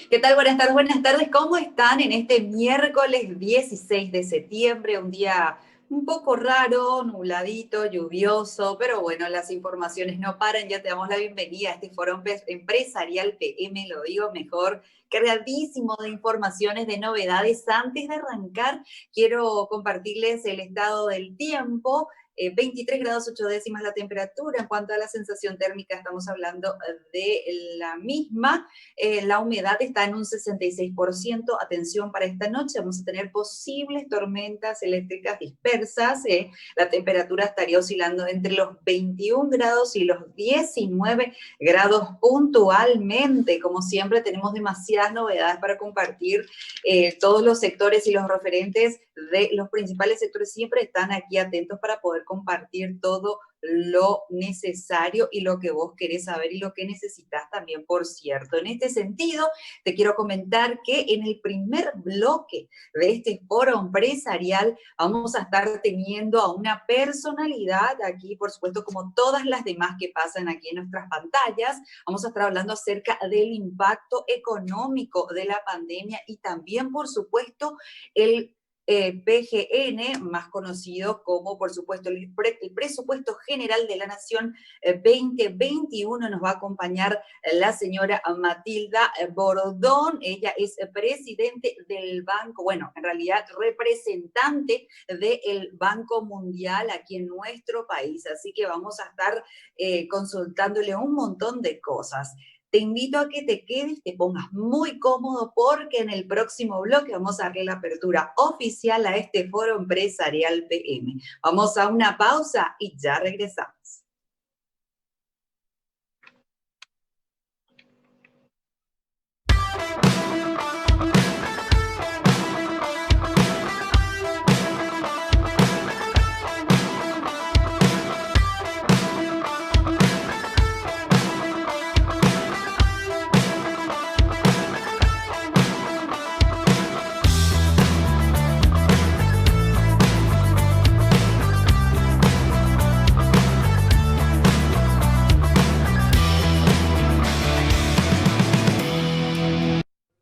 ¿Qué tal? Buenas tardes, buenas tardes. ¿Cómo están en este miércoles 16 de septiembre? Un día un poco raro, nubladito, lluvioso, pero bueno, las informaciones no paran. Ya te damos la bienvenida a este foro empresarial PM, lo digo mejor, cargadísimo de informaciones, de novedades. Antes de arrancar, quiero compartirles el estado del tiempo. 23 grados 8 décimas la temperatura. En cuanto a la sensación térmica, estamos hablando de la misma. La humedad está en un 66%. Atención para esta noche, vamos a tener posibles tormentas eléctricas dispersas. La temperatura estaría oscilando entre los 21 grados y los 19 grados puntualmente. Como siempre, tenemos demasiadas novedades para compartir. Todos los sectores y los referentes de los principales sectores siempre están aquí atentos para poder compartir todo lo necesario y lo que vos querés saber y lo que necesitas también, por cierto. En este sentido, te quiero comentar que en el primer bloque de este foro empresarial vamos a estar teniendo a una personalidad aquí, por supuesto, como todas las demás que pasan aquí en nuestras pantallas. Vamos a estar hablando acerca del impacto económico de la pandemia y también, por supuesto, el PGN, más conocido como, por supuesto, el Presupuesto General de la Nación 2021. Nos va a acompañar la señora Matilda Bordón. Ella es presidente del banco, bueno, en realidad representante del Banco Mundial aquí en nuestro país. Así que vamos a estar consultándole un montón de cosas. Te invito a que te quedes, te pongas muy cómodo porque en el próximo bloque vamos a darle la apertura oficial a este foro empresarial PM. Vamos a una pausa y ya regresamos.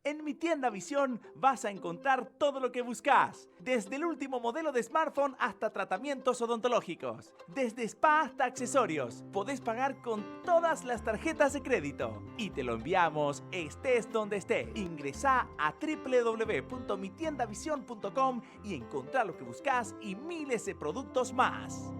En Mi Tienda Visión vas a encontrar todo lo que buscas, desde el último modelo de smartphone hasta tratamientos odontológicos, desde spa hasta accesorios. Podés pagar con todas las tarjetas de crédito y te lo enviamos estés donde estés. Ingresá a www.mitiendavision.com y encontrá lo que buscas y miles de productos más.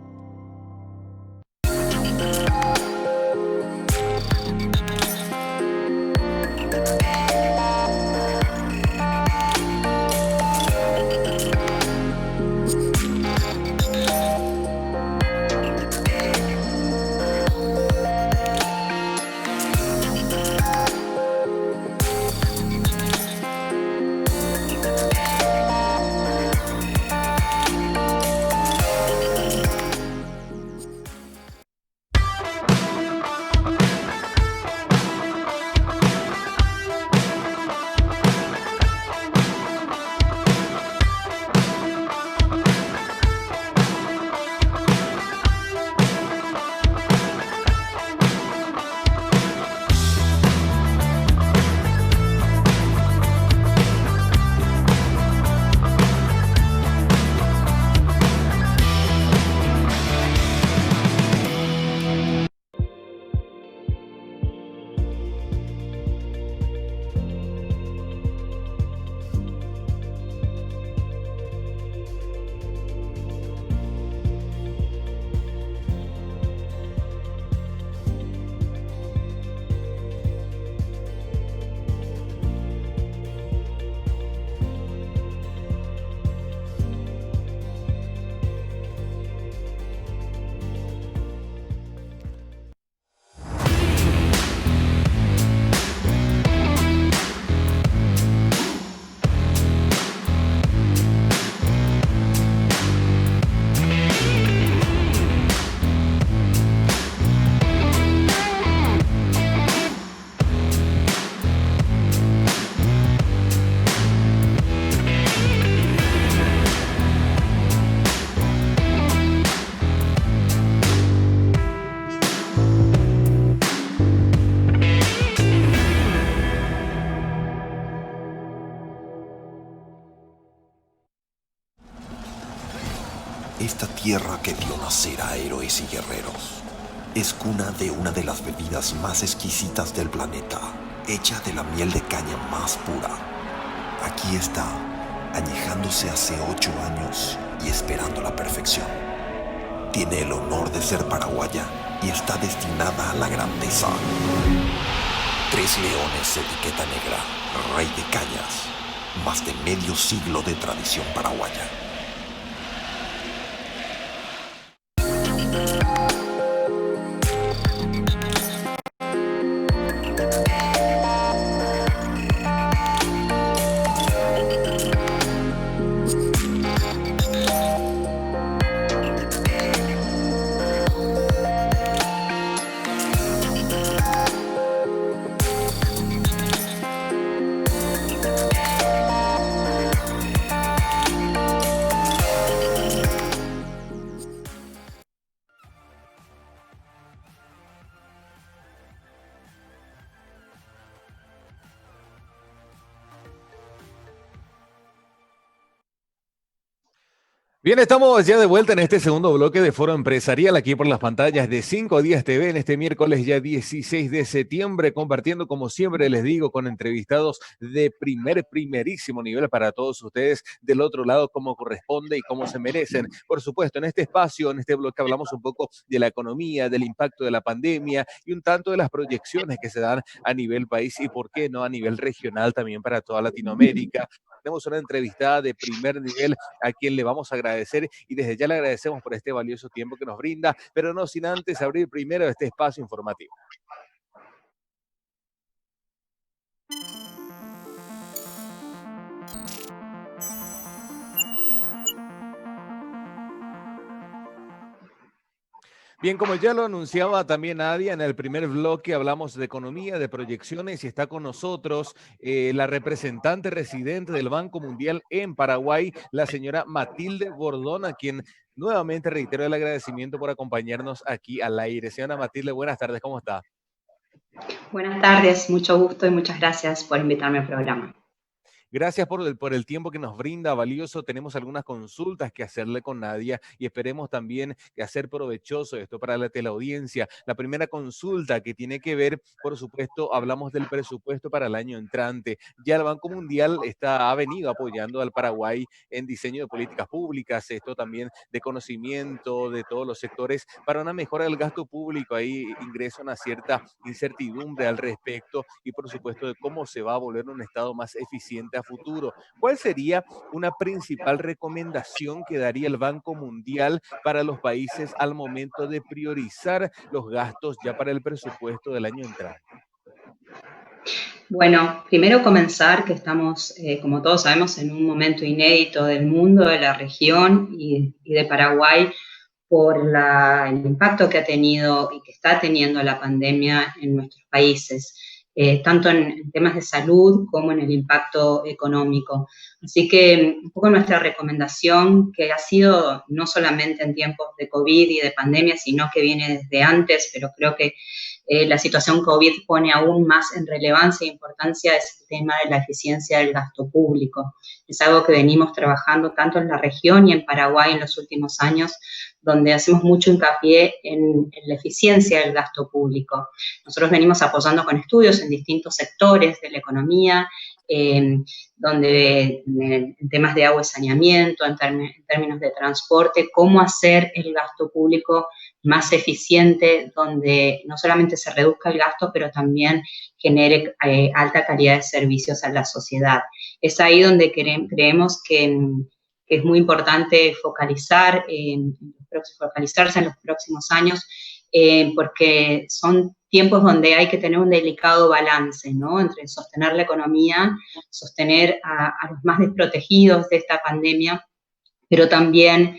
Esta tierra que vio nacer a héroes y guerreros es cuna de una de las bebidas más exquisitas del planeta, hecha de la miel de caña más pura. Aquí está, añejándose hace 8 años y esperando la perfección. Tiene el honor de ser paraguaya y está destinada a la grandeza. Tres Leones, etiqueta negra, rey de cañas. Más de medio siglo de tradición paraguaya. Bien, estamos ya de vuelta en este segundo bloque de Foro Empresarial, aquí por las pantallas de 5 Días TV, en este miércoles ya 16 de septiembre, compartiendo, como siempre les digo, con entrevistados de primerísimo nivel para todos ustedes del otro lado, como corresponde y como se merecen. Por supuesto, en este espacio, en este bloque, hablamos un poco de la economía, del impacto de la pandemia y un tanto de las proyecciones que se dan a nivel país y, por qué no, a nivel regional también para toda Latinoamérica. Tenemos una entrevistada de primer nivel a quien le vamos a agradecer y desde ya le agradecemos por este valioso tiempo que nos brinda, pero no sin antes abrir primero este espacio informativo. Bien, como ya lo anunciaba también Nadia, en el primer bloque hablamos de economía, de proyecciones y está con nosotros la representante residente del Banco Mundial en Paraguay, la señora Matilde Bordón, a quien nuevamente reitero el agradecimiento por acompañarnos aquí al aire. Señora Matilde, buenas tardes, ¿cómo está? Buenas tardes, mucho gusto y muchas gracias por invitarme al programa. Gracias por el tiempo que nos brinda, valioso. Tenemos algunas consultas que hacerle con Nadia y esperemos también que hacer provechoso esto para la teleaudiencia. La primera consulta que tiene que ver, por supuesto, hablamos del presupuesto para el año entrante. Ya el Banco Mundial ha venido apoyando al Paraguay en diseño de políticas públicas, esto también de conocimiento de todos los sectores para una mejora del gasto público. Ahí ingresa una cierta incertidumbre al respecto y, por supuesto, de cómo se va a volver un Estado más eficiente a futuro. ¿Cuál sería una principal recomendación que daría el Banco Mundial para los países al momento de priorizar los gastos ya para el presupuesto del año entrante? Bueno, primero comenzar que estamos, como todos sabemos, en un momento inédito del mundo, de la región y de Paraguay por el impacto que ha tenido y que está teniendo la pandemia en nuestros países, tanto en temas de salud como en el impacto económico. Así que un poco nuestra recomendación, que ha sido no solamente en tiempos de COVID y de pandemia, sino que viene desde antes, pero creo que la situación COVID pone aún más en relevancia e importancia ese tema de la eficiencia del gasto público. Es algo que venimos trabajando tanto en la región y en Paraguay en los últimos años, donde hacemos mucho hincapié en la eficiencia del gasto público. Nosotros venimos apoyando con estudios en distintos sectores de la economía, donde en temas de agua y saneamiento, en términos de transporte, cómo hacer el gasto público más eficiente, donde no solamente se reduzca el gasto, pero también genere alta calidad de servicios a la sociedad. Es ahí donde creemos que es muy importante focalizarse en los próximos años, porque son tiempos donde hay que tener un delicado balance, ¿no? Entre sostener la economía, sostener a los más desprotegidos de esta pandemia, pero también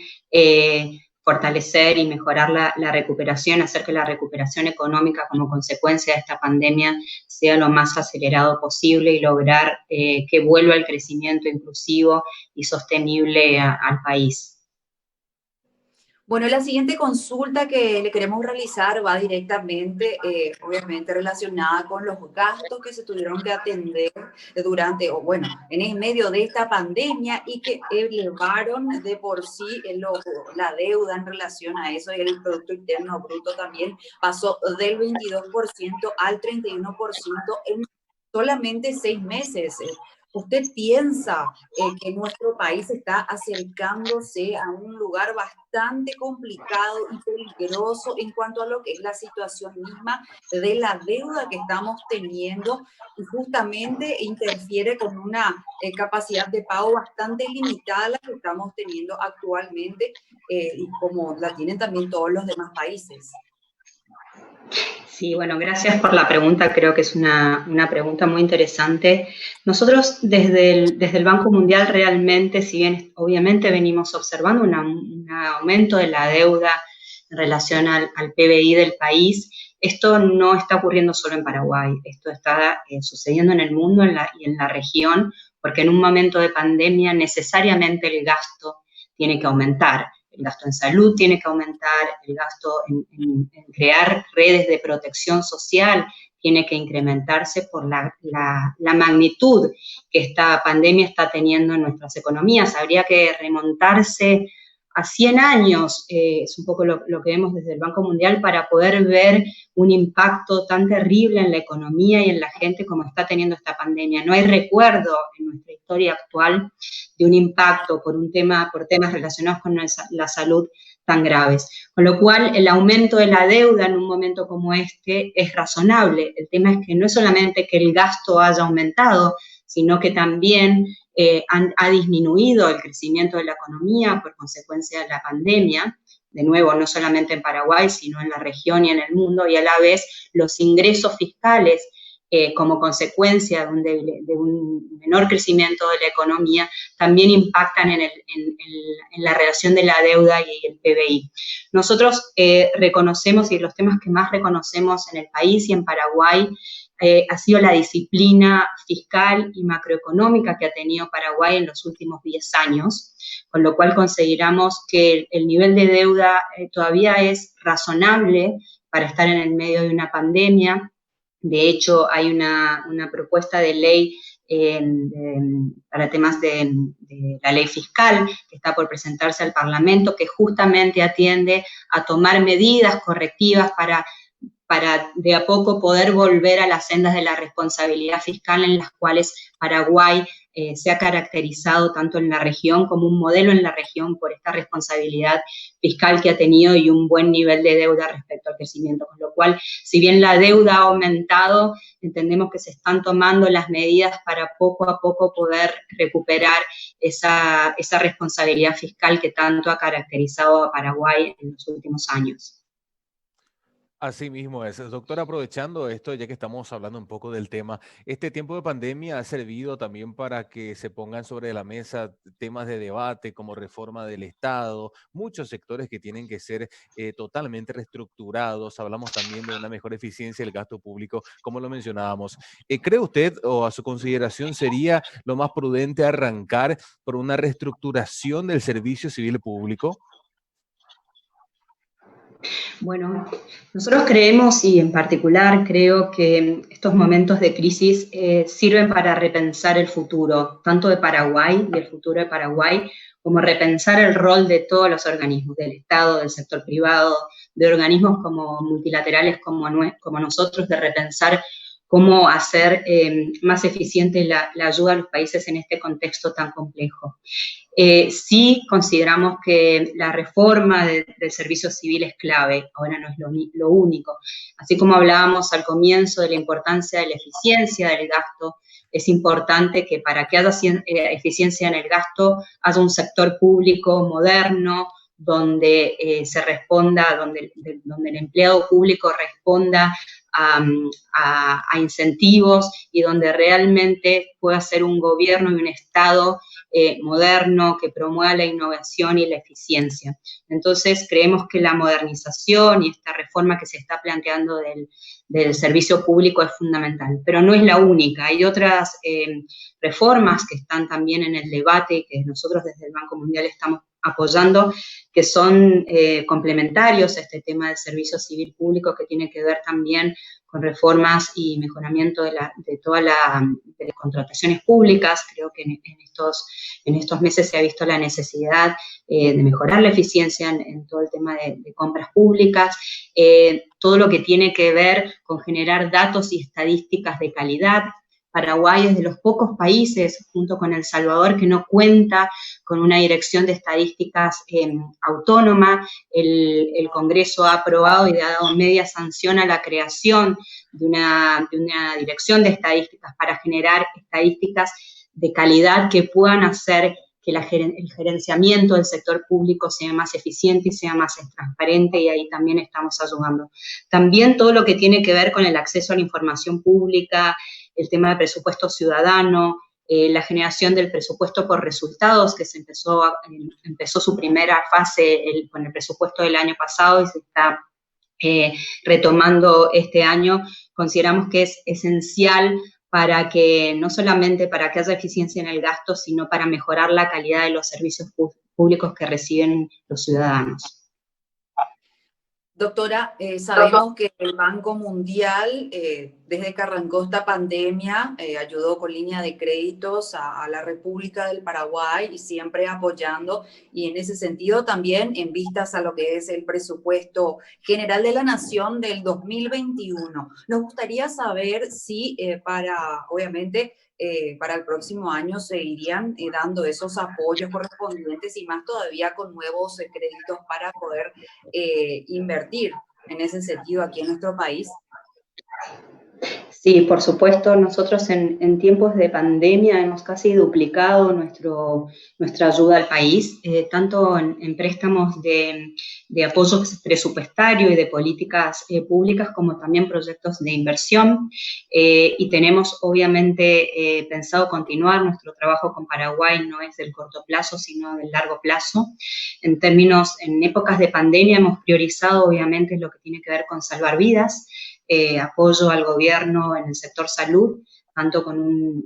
fortalecer y mejorar la recuperación, hacer que la recuperación económica como consecuencia de esta pandemia sea lo más acelerado posible y lograr que vuelva el crecimiento inclusivo y sostenible al país. Bueno, la siguiente consulta que le queremos realizar va directamente, obviamente, relacionada con los gastos que se tuvieron que atender durante, o bueno, en el medio de esta pandemia y que elevaron de por sí la deuda en relación a eso y el Producto Interno Bruto también pasó del 22% al 31% en solamente 6 meses. ¿Usted piensa que nuestro país está acercándose a un lugar bastante complicado y peligroso en cuanto a lo que es la situación misma de la deuda que estamos teniendo y justamente interfiere con una capacidad de pago bastante limitada la que estamos teniendo actualmente y como la tienen también todos los demás países? Sí, bueno, gracias por la pregunta. Creo que es una pregunta muy interesante. Nosotros desde el Banco Mundial realmente, si bien obviamente venimos observando un aumento de la deuda en relación al PBI del país, esto no está ocurriendo solo en Paraguay, esto está sucediendo en el mundo y en la región, porque en un momento de pandemia necesariamente el gasto tiene que aumentar. El gasto en salud tiene que aumentar, el gasto en crear redes de protección social tiene que incrementarse por la magnitud que esta pandemia está teniendo en nuestras economías. Habría que remontarse a 100 años, es un poco lo que vemos desde el Banco Mundial, para poder ver un impacto tan terrible en la economía y en la gente como está teniendo esta pandemia. No hay recuerdo en nuestra historia actual de un impacto por temas relacionados con la salud tan graves. Con lo cual, el aumento de la deuda en un momento como este es razonable. El tema es que no es solamente que el gasto haya aumentado, sino que también ha disminuido el crecimiento de la economía por consecuencia de la pandemia, de nuevo, no solamente en Paraguay, sino en la región y en el mundo, y a la vez los ingresos fiscales como consecuencia de un menor crecimiento de la economía, también impactan en la relación de la deuda y el PBI. Nosotros reconocemos, y los temas que más reconocemos en el país y en Paraguay, ha sido la disciplina fiscal y macroeconómica que ha tenido Paraguay en los últimos 10 años, con lo cual consideramos que el nivel de deuda todavía es razonable para estar en el medio de una pandemia. De hecho, hay una propuesta de ley para temas de la ley fiscal que está por presentarse al Parlamento, que justamente atiende a tomar medidas correctivas para de a poco poder volver a las sendas de la responsabilidad fiscal en las cuales Paraguay se ha caracterizado tanto en la región como un modelo en la región por esta responsabilidad fiscal que ha tenido y un buen nivel de deuda respecto al crecimiento. Con lo cual, si bien la deuda ha aumentado, entendemos que se están tomando las medidas para poco a poco poder recuperar esa responsabilidad fiscal que tanto ha caracterizado a Paraguay en los últimos años. Así mismo es. Doctor, aprovechando esto, ya que estamos hablando un poco del tema, este tiempo de pandemia ha servido también para que se pongan sobre la mesa temas de debate como reforma del Estado, muchos sectores que tienen que ser totalmente reestructurados. Hablamos también de una mejor eficiencia del gasto público, como lo mencionábamos. ¿Cree usted o a su consideración sería lo más prudente arrancar por una reestructuración del servicio civil público? Bueno, nosotros creemos, y en particular creo que estos momentos de crisis sirven para repensar el futuro, tanto de Paraguay y el futuro de Paraguay, como repensar el rol de todos los organismos, del Estado, del sector privado, de organismos como multilaterales como nosotros, de repensar cómo hacer más eficiente la ayuda a los países en este contexto tan complejo. Sí consideramos que la reforma del servicio civil es clave, ahora no es lo único. Así como hablábamos al comienzo de la importancia de la eficiencia del gasto, es importante que para que haya eficiencia en el gasto, haya un sector público moderno, donde se responda, donde el empleado público responda a incentivos y donde realmente pueda ser un gobierno y un Estado moderno que promueva la innovación y la eficiencia. Entonces, creemos que la modernización y esta reforma que se está planteando del servicio público es fundamental, pero no es la única. Hay otras reformas que están también en el debate que nosotros desde el Banco Mundial estamos apoyando, que son complementarios a este tema del servicio civil público, que tiene que ver también con reformas y mejoramiento de todas las contrataciones públicas. Creo que en estos meses se ha visto la necesidad de mejorar la eficiencia en todo el tema de compras públicas, todo lo que tiene que ver con generar datos y estadísticas de calidad. Paraguay es de los pocos países, junto con El Salvador, que no cuenta con una dirección de estadísticas autónoma. El Congreso ha aprobado y ha dado media sanción a la creación de una dirección de estadísticas para generar estadísticas de calidad que puedan hacer que el gerenciamiento del sector público sea más eficiente y sea más transparente, y ahí también estamos ayudando. También todo lo que tiene que ver con el acceso a la información pública, el tema del presupuesto ciudadano, la generación del presupuesto por resultados, que empezó su primera fase con el presupuesto del año pasado y se está retomando este año. Consideramos que es esencial para que, no solamente para que haya eficiencia en el gasto, sino para mejorar la calidad de los servicios públicos que reciben los ciudadanos. Doctora, sabemos que el Banco Mundial, desde que arrancó esta pandemia, ayudó con línea de créditos a la República del Paraguay y siempre apoyando, y en ese sentido también en vistas a lo que es el presupuesto general de la Nación del 2021. Nos gustaría saber si obviamente, para el próximo año se irían dando esos apoyos correspondientes, y más todavía con nuevos créditos para poder invertir en ese sentido aquí en nuestro país. Sí, por supuesto, nosotros en tiempos de pandemia hemos casi duplicado nuestra ayuda al país, tanto en préstamos de apoyo presupuestario y de políticas públicas, como también proyectos de inversión, y tenemos obviamente pensado continuar nuestro trabajo con Paraguay. No es del corto plazo, sino del largo plazo. En épocas de pandemia hemos priorizado obviamente lo que tiene que ver con salvar vidas, apoyo al gobierno en el sector salud, tanto con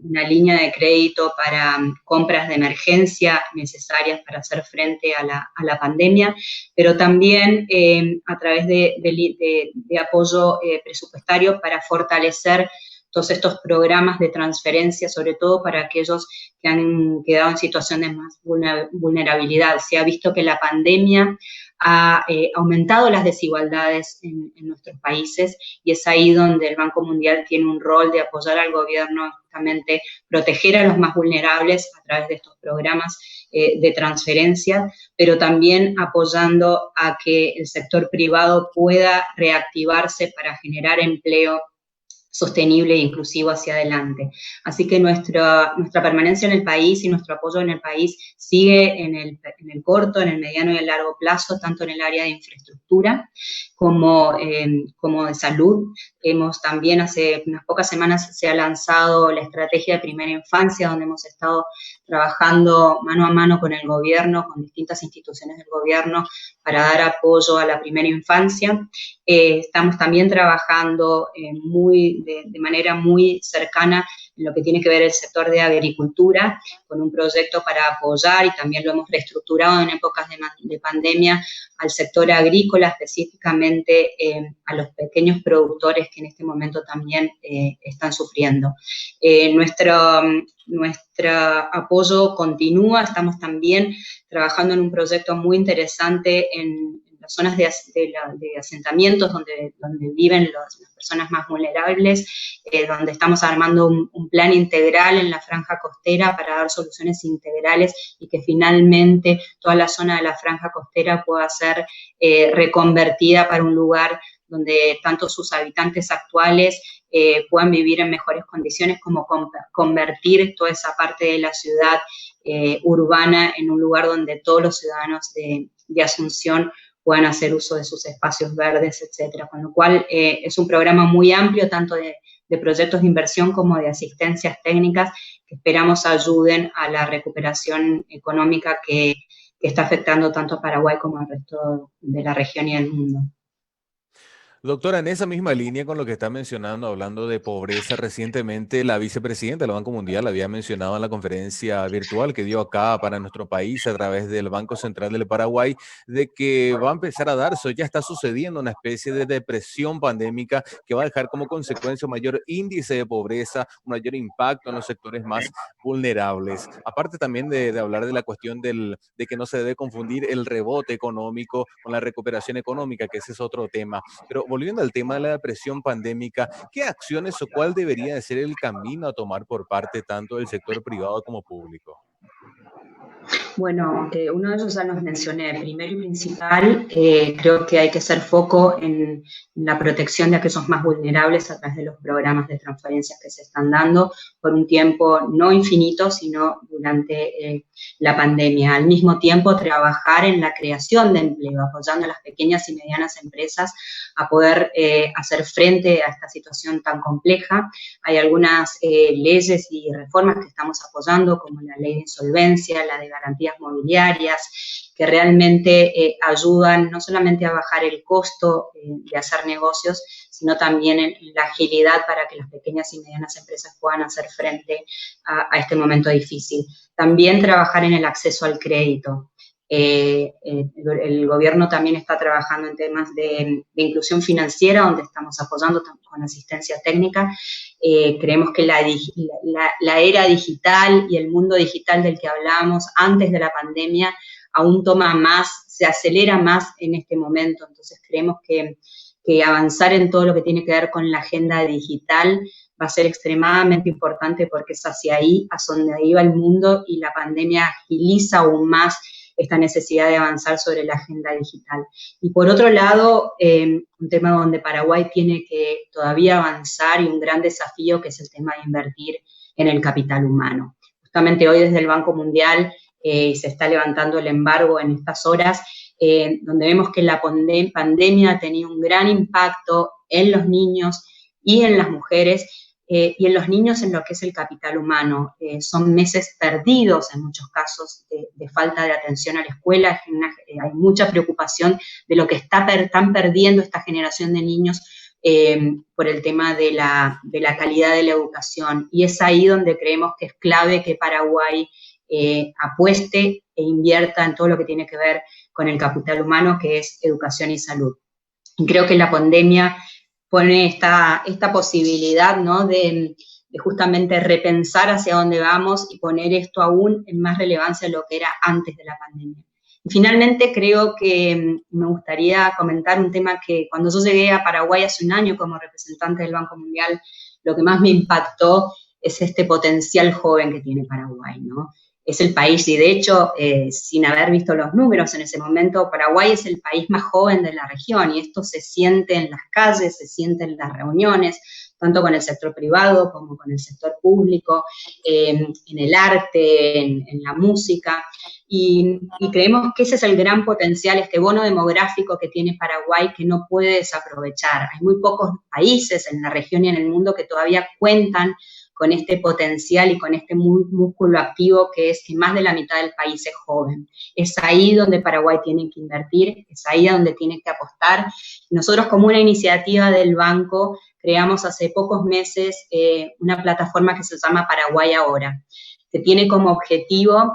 una línea de crédito para compras de emergencia necesarias para hacer frente a la pandemia, pero también a través de apoyo presupuestario para fortalecer todos estos programas de transferencia, sobre todo para aquellos que han quedado en situación de más vulnerabilidad. Se ha visto que la pandemia ha aumentado las desigualdades en nuestros países, y es ahí donde el Banco Mundial tiene un rol de apoyar al gobierno, justamente proteger a los más vulnerables a través de estos programas de transferencia, pero también apoyando a que el sector privado pueda reactivarse para generar empleo sostenible e inclusivo hacia adelante. Así que nuestra permanencia en el país y nuestro apoyo en el país sigue en el corto, en el mediano y el largo plazo, tanto en el área de infraestructura como de salud. También hace unas pocas semanas se ha lanzado la estrategia de primera infancia, donde hemos estado trabajando mano a mano con el gobierno, con distintas instituciones del gobierno, para dar apoyo a la primera infancia. Estamos también trabajando de manera muy cercana en lo que tiene que ver el sector de agricultura, con un proyecto para apoyar, y también lo hemos reestructurado en épocas de pandemia, al sector agrícola, específicamente a los pequeños productores que en este momento también están sufriendo. Nuestro apoyo continúa. Estamos también trabajando en un proyecto muy interesante en las zonas de asentamientos donde viven las personas más vulnerables, donde estamos armando un plan integral en la franja costera para dar soluciones integrales, y que finalmente toda la zona de la franja costera pueda ser reconvertida para un lugar donde tanto sus habitantes actuales puedan vivir en mejores condiciones, como convertir toda esa parte de la ciudad urbana en un lugar donde todos los ciudadanos de Asunción puedan hacer uso de sus espacios verdes, etcétera. Con lo cual es un programa muy amplio, tanto de proyectos de inversión como de asistencias técnicas, que esperamos ayuden a la recuperación económica que está afectando tanto a Paraguay como al resto de la región y del mundo. Doctora, en esa misma línea con lo que está mencionando, hablando de pobreza, recientemente la vicepresidenta del Banco Mundial había mencionado en la conferencia virtual que dio acá para nuestro país a través del Banco Central del Paraguay, de que va a empezar a darse, o ya está sucediendo una especie de depresión pandémica que va a dejar como consecuencia un mayor índice de pobreza, un mayor impacto en los sectores más vulnerables. Aparte también de hablar de la cuestión de que no se debe confundir el rebote económico con la recuperación económica, que ese es otro tema. Pero volviendo al tema de la depresión pandémica, ¿qué acciones o cuál debería de ser el camino a tomar por parte tanto del sector privado como público? Bueno, uno de ellos ya los mencioné. Primero y principal, creo que hay que hacer foco en la protección de aquellos más vulnerables a través de los programas de transferencias que se están dando por un tiempo no infinito, sino durante la pandemia. Al mismo tiempo, trabajar en la creación de empleo, apoyando a las pequeñas y medianas empresas a poder hacer frente a esta situación tan compleja. Hay algunas leyes y reformas que estamos apoyando, como la ley de insolvencia, la de garantías mobiliarias, que realmente ayudan no solamente a bajar el costo de hacer negocios, sino también en la agilidad para que las pequeñas y medianas empresas puedan hacer frente a este momento difícil. También trabajar en el acceso al crédito. El gobierno también está trabajando en temas de inclusión financiera, donde estamos apoyando con asistencia técnica. Creemos que la era digital y el mundo digital del que hablábamos antes de la pandemia aún toma más, se acelera más en este momento. Entonces creemos que avanzar en todo lo que tiene que ver con la agenda digital va a ser extremadamente importante, porque es hacia ahí, hacia donde iba el mundo, y la pandemia agiliza aún más esta necesidad de avanzar sobre la agenda digital. Y por otro lado, un tema donde Paraguay tiene que todavía avanzar, y un gran desafío, que es el tema de invertir en el capital humano. Justamente hoy desde el Banco Mundial se está levantando el embargo en estas horas, donde vemos que la pandemia ha tenido un gran impacto en los niños y en las mujeres, y en los niños en lo que es el capital humano. Son meses perdidos en muchos casos de falta de atención a la escuela. Hay mucha preocupación de lo que están perdiendo esta generación de niños por el tema de la calidad de la educación. Y es ahí donde creemos que es clave que Paraguay apueste e invierta en todo lo que tiene que ver con el capital humano, que es educación y salud. Y creo que la pandemia pone esta posibilidad, ¿no?, de justamente repensar hacia dónde vamos y poner esto aún en más relevancia de lo que era antes de la pandemia. Y finalmente creo que me gustaría comentar un tema que cuando yo llegué a Paraguay hace un año como representante del Banco Mundial, lo que más me impactó es este potencial joven que tiene Paraguay, ¿no? Es el país, y de hecho, sin haber visto los números en ese momento, Paraguay es el país más joven de la región, y esto se siente en las calles, se siente en las reuniones, tanto con el sector privado como con el sector público, en el arte, en la música, y creemos que ese es el gran potencial, este bono demográfico que tiene Paraguay, que no puede desaprovechar. Hay muy pocos países en la región y en el mundo que todavía cuentan con este potencial y con este músculo activo, que es que más de la mitad del país es joven. Es ahí donde Paraguay tiene que invertir, es ahí donde tiene que apostar. Nosotros, como una iniciativa del banco, creamos hace pocos meses una plataforma que se llama Paraguay Ahora, que tiene como objetivo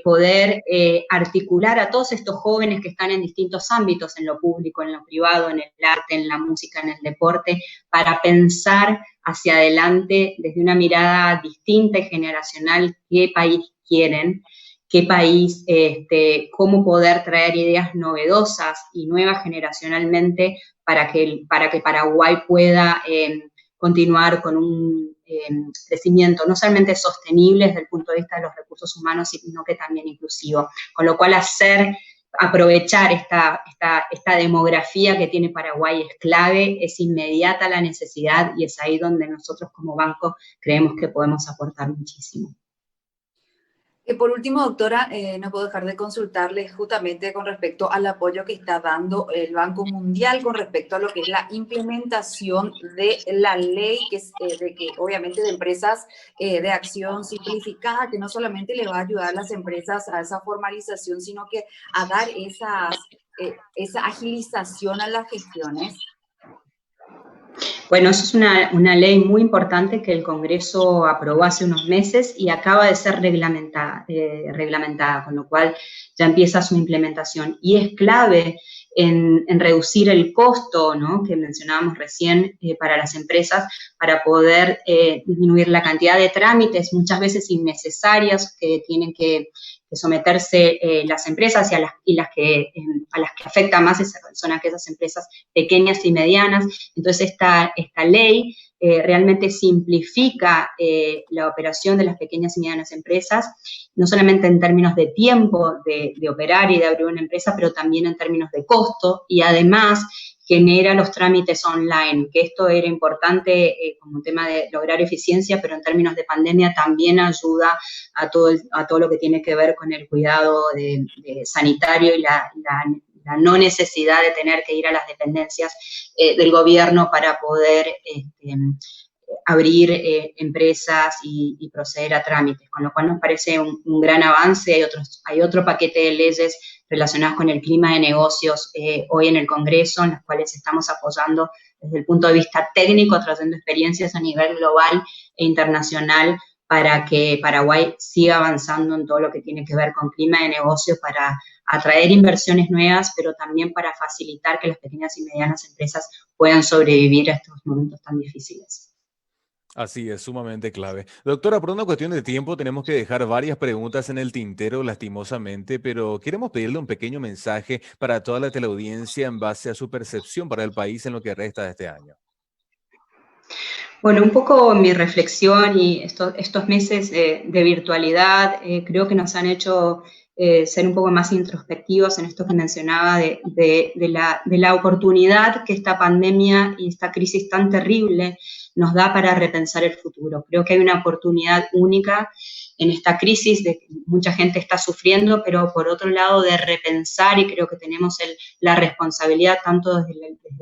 poder articular a todos estos jóvenes que están en distintos ámbitos, en lo público, en lo privado, en el arte, en la música, en el deporte, para pensar hacia adelante desde una mirada distinta y generacional qué país quieren, qué país, cómo poder traer ideas novedosas y nuevas generacionalmente para que Paraguay pueda continuar con un crecimiento no solamente sostenible desde el punto de vista de los recursos humanos, sino que también inclusivo. Con lo cual aprovechar esta demografía que tiene Paraguay es clave, es inmediata la necesidad, y es ahí donde nosotros como banco creemos que podemos aportar muchísimo. Por último, doctora, no puedo dejar de consultarle justamente con respecto al apoyo que está dando el Banco Mundial con respecto a lo que es la implementación de la ley, que es de que obviamente de empresas de acción simplificada, que no solamente le va a ayudar a las empresas a esa formalización, sino que a dar esa agilización a las gestiones. Bueno, eso es una ley muy importante que el Congreso aprobó hace unos meses y acaba de ser reglamentada, con lo cual ya empieza su implementación. Y es clave en reducir el costo, ¿no?, que mencionábamos recién para las empresas, para poder disminuir la cantidad de trámites, muchas veces innecesarios, que tienen que someterse las empresas, y a las que afecta más son aquellas empresas pequeñas y medianas. Entonces, esta ley realmente simplifica la operación de las pequeñas y medianas empresas, no solamente en términos de tiempo de operar y de abrir una empresa, pero también en términos de costo, y además genera los trámites online, que esto era importante como tema de lograr eficiencia, pero en términos de pandemia también ayuda a todo lo que tiene que ver con el cuidado sanitario y la no necesidad de tener que ir a las dependencias del gobierno para poder abrir empresas y proceder a trámites, con lo cual nos parece un gran avance. Hay otro paquete de leyes relacionadas con el clima de negocios hoy en el Congreso, en las cuales estamos apoyando desde el punto de vista técnico, trayendo experiencias a nivel global e internacional para que Paraguay siga avanzando en todo lo que tiene que ver con clima de negocios, para atraer inversiones nuevas, pero también para facilitar que las pequeñas y medianas empresas puedan sobrevivir a estos momentos tan difíciles. Así es, sumamente clave. Doctora, por una cuestión de tiempo tenemos que dejar varias preguntas en el tintero, lastimosamente, pero queremos pedirle un pequeño mensaje para toda la teleaudiencia en base a su percepción para el país en lo que resta de este año. Bueno, un poco mi reflexión y estos meses de virtualidad creo que nos han hecho ser un poco más introspectivos en esto que mencionaba de la oportunidad que esta pandemia y esta crisis tan terrible nos da para repensar el futuro. Creo que hay una oportunidad única en esta crisis, de que mucha gente está sufriendo, pero por otro lado de repensar, y creo que tenemos la responsabilidad, tanto desde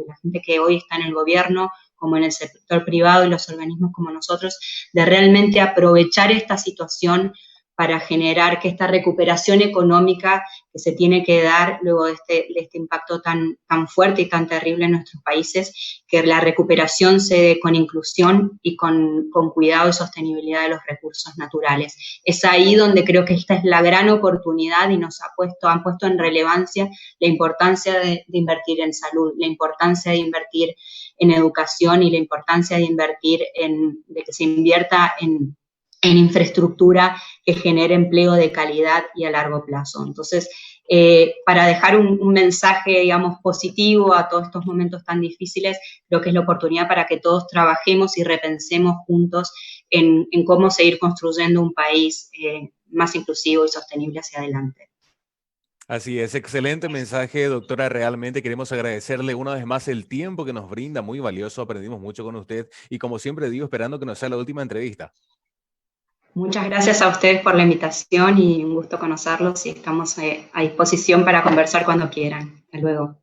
la gente que hoy está en el gobierno, como en el sector privado y los organismos como nosotros, de realmente aprovechar esta situación para generar que esta recuperación económica que se tiene que dar luego de este impacto tan fuerte y tan terrible en nuestros países, que la recuperación se dé con inclusión y con cuidado y sostenibilidad de los recursos naturales. Es ahí donde creo que esta es la gran oportunidad, y han puesto en relevancia la importancia de invertir en salud, la importancia de invertir en educación y la importancia de que se invierta en infraestructura que genere empleo de calidad y a largo plazo. Entonces, para dejar un mensaje, digamos, positivo a todos estos momentos tan difíciles, creo que es la oportunidad para que todos trabajemos y repensemos juntos en cómo seguir construyendo un país más inclusivo y sostenible hacia adelante. Así es, excelente mensaje, doctora. Realmente queremos agradecerle una vez más el tiempo que nos brinda, muy valioso. Aprendimos mucho con usted y, como siempre digo, esperando que nos sea la última entrevista. Muchas gracias a ustedes por la invitación y un gusto conocerlos, y estamos a disposición para conversar cuando quieran. Hasta luego.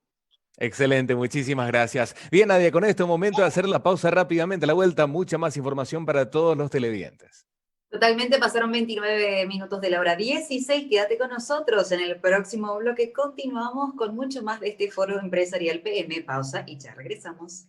Excelente, muchísimas gracias. Bien, Nadia, con este momento de hacer la pausa rápidamente, a la vuelta, mucha más información para todos los televidentes. Totalmente, pasaron 29 minutos de la hora 16. Quédate con nosotros. En el próximo bloque continuamos con mucho más de este foro empresarial PM. Pausa y ya regresamos.